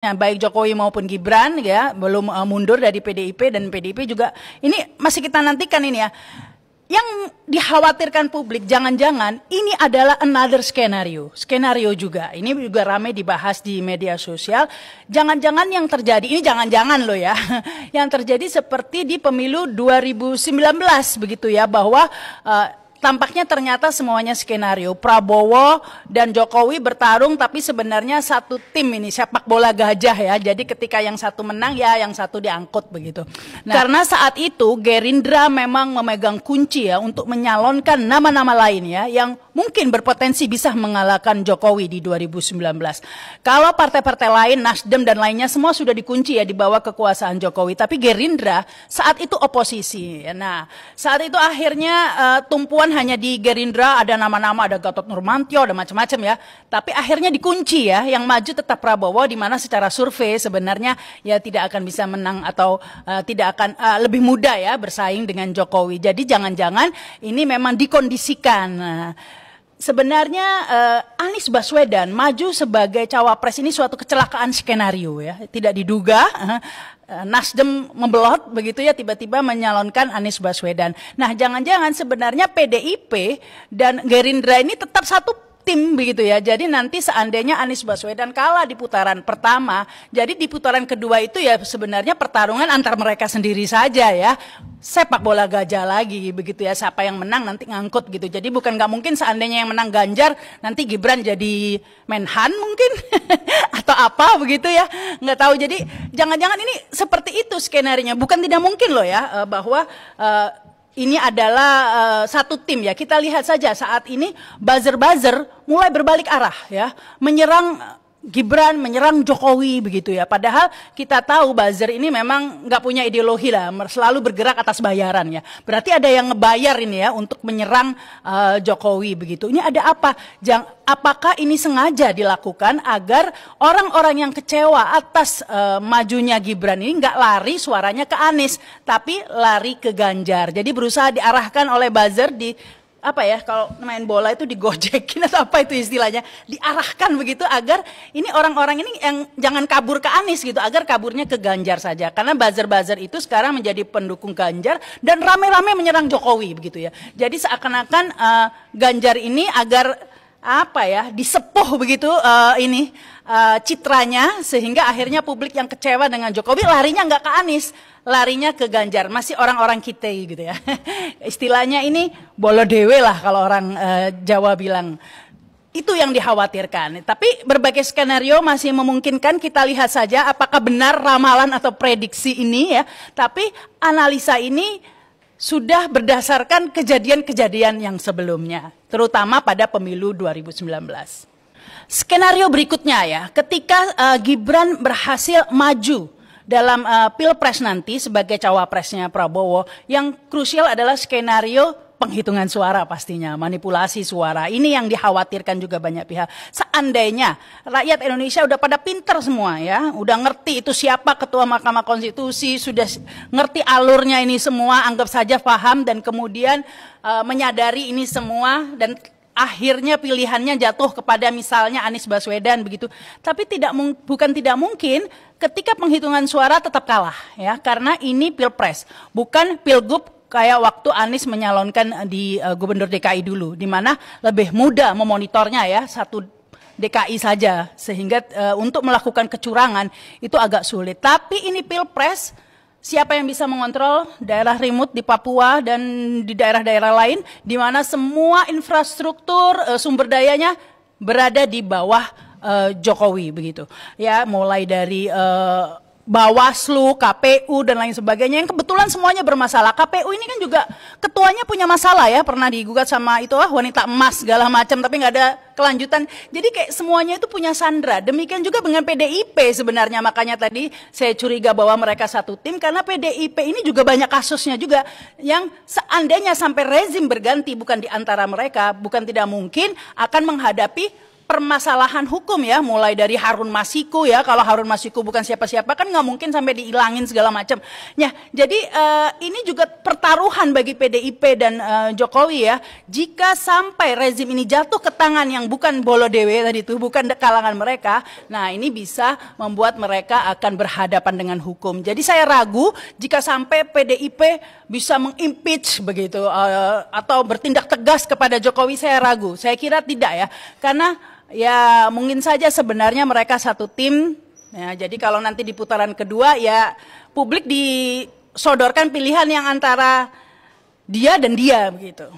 baik Jokowi maupun Gibran ya belum mundur dari PDIP, dan PDIP juga ini masih kita nantikan ini ya. Yang dikhawatirkan publik jangan-jangan ini adalah another skenario juga. Ini juga ramai dibahas di media sosial. Jangan-jangan yang terjadi ini jangan-jangan loh ya. Yang terjadi seperti di pemilu 2019 begitu ya, bahwa tampaknya ternyata semuanya skenario. Prabowo dan Jokowi bertarung tapi sebenarnya satu tim ini, sepak bola gajah ya. Jadi ketika yang satu menang ya yang satu diangkut begitu. Nah, karena saat itu Gerindra memang memegang kunci ya untuk menyalonkan nama-nama lain ya yang mungkin berpotensi bisa mengalahkan Jokowi di 2019. Kalau partai-partai lain, Nasdem dan lainnya semua sudah dikunci ya di bawah kekuasaan Jokowi. Tapi Gerindra saat itu oposisi. Nah, saat itu akhirnya tumpuan hanya di Gerindra, ada nama-nama, ada Gatot Nurmantio, ada macam-macam ya. Tapi akhirnya dikunci ya, yang maju tetap Prabowo, di mana secara survei sebenarnya ya tidak akan bisa menang atau tidak akan lebih mudah ya bersaing dengan Jokowi. Jadi jangan-jangan ini memang dikondisikan. Sebenarnya Anies Baswedan maju sebagai cawapres ini suatu kecelakaan skenario ya, tidak diduga. Nasdem membelot begitu ya, tiba-tiba menyalonkan Anies Baswedan. Nah, jangan-jangan sebenarnya PDIP dan Gerindra ini tetap satu tim begitu ya. Jadi nanti seandainya Anies Baswedan kalah di putaran pertama, jadi di putaran kedua itu ya sebenarnya pertarungan antar mereka sendiri saja ya. Sepak bola gajah lagi begitu ya, siapa yang menang nanti ngangkut gitu. Jadi bukan nggak mungkin seandainya yang menang Ganjar nanti Gibran jadi Menhan mungkin atau apa begitu ya, nggak tahu. Jadi jangan-jangan ini seperti itu skenarionya. Bukan tidak mungkin loh ya bahwa ini adalah satu tim ya. Kita lihat saja saat ini buzzer-buzzer mulai berbalik arah ya, menyerang Gibran, menyerang Jokowi begitu ya. Padahal kita tahu buzzer ini memang nggak punya ideologi lah, selalu bergerak atas bayaran ya. Berarti ada yang ngebayar ini ya untuk menyerang Jokowi begitu. Ini ada apa? Apakah ini sengaja dilakukan agar orang-orang yang kecewa atas majunya Gibran ini nggak lari suaranya ke Anies, tapi lari ke Ganjar. Jadi berusaha diarahkan oleh buzzer di apa ya, kalau main bola itu digojekin atau apa itu istilahnya, diarahkan begitu agar ini orang-orang ini yang jangan kabur ke Anies gitu, agar kaburnya ke Ganjar saja. Karena buzzer-buzzer itu sekarang menjadi pendukung Ganjar dan rame-rame menyerang Jokowi begitu ya. Jadi seakan-akan Ganjar ini agar apa ya, disepuh begitu citranya, sehingga akhirnya publik yang kecewa dengan Jokowi larinya nggak ke Anies, larinya ke Ganjar. Masih orang-orang kita gitu ya. Istilahnya ini bolo dewe lah kalau orang Jawa bilang. Itu yang dikhawatirkan. Tapi berbagai skenario masih memungkinkan. Kita lihat saja apakah benar ramalan atau prediksi ini ya. Tapi analisa ini sudah berdasarkan kejadian-kejadian yang sebelumnya, terutama pada pemilu 2019. Skenario berikutnya ya, ketika Gibran berhasil maju dalam Pilpres nanti sebagai cawapresnya Prabowo, yang krusial adalah skenario penghitungan suara pastinya, manipulasi suara. Ini yang dikhawatirkan juga banyak pihak. Seandainya rakyat Indonesia udah pada pinter semua ya, udah ngerti itu siapa ketua Mahkamah Konstitusi, sudah ngerti alurnya ini semua, anggap saja paham dan kemudian menyadari ini semua dan akhirnya pilihannya jatuh kepada misalnya Anies Baswedan begitu. Tapi bukan tidak mungkin ketika penghitungan suara tetap kalah ya, karena ini Pilpres, bukan Pilgub kayak waktu Anies menyalonkan di Gubernur DKI dulu, di mana lebih mudah memonitornya ya, satu DKI saja, sehingga untuk melakukan kecurangan itu agak sulit. Tapi ini Pilpres, siapa yang bisa mengontrol daerah remote di Papua dan di daerah-daerah lain, di mana semua infrastruktur sumber dayanya berada di bawah Jokowi begitu, ya, mulai dari Bawaslu, KPU dan lain sebagainya yang kebetulan semuanya bermasalah. KPU ini kan juga ketuanya punya masalah ya, pernah digugat sama itu wanita emas segala macam tapi nggak ada kelanjutan. Jadi kayak semuanya itu punya sandra. Demikian juga dengan PDIP sebenarnya, makanya tadi saya curiga bahwa mereka satu tim karena PDIP ini juga banyak kasusnya juga yang seandainya sampai rezim berganti bukan di antara mereka, bukan tidak mungkin akan menghadapi permasalahan hukum ya, mulai dari Harun Masiku ya, kalau Harun Masiku bukan siapa-siapa kan nggak mungkin sampai dihilangin segala macam. Ya, jadi ini juga pertaruhan bagi PDIP dan Jokowi ya, jika sampai rezim ini jatuh ke tangan yang bukan Bolodewe tadi itu, bukan kalangan mereka, nah ini bisa membuat mereka akan berhadapan dengan hukum. Jadi saya ragu jika sampai PDIP bisa mengimpeach begitu atau bertindak tegas kepada Jokowi, saya ragu. Saya kira tidak ya, karena ya mungkin saja sebenarnya mereka satu tim. Ya, jadi kalau nanti di putaran kedua ya publik disodorkan pilihan yang antara dia dan dia begitu.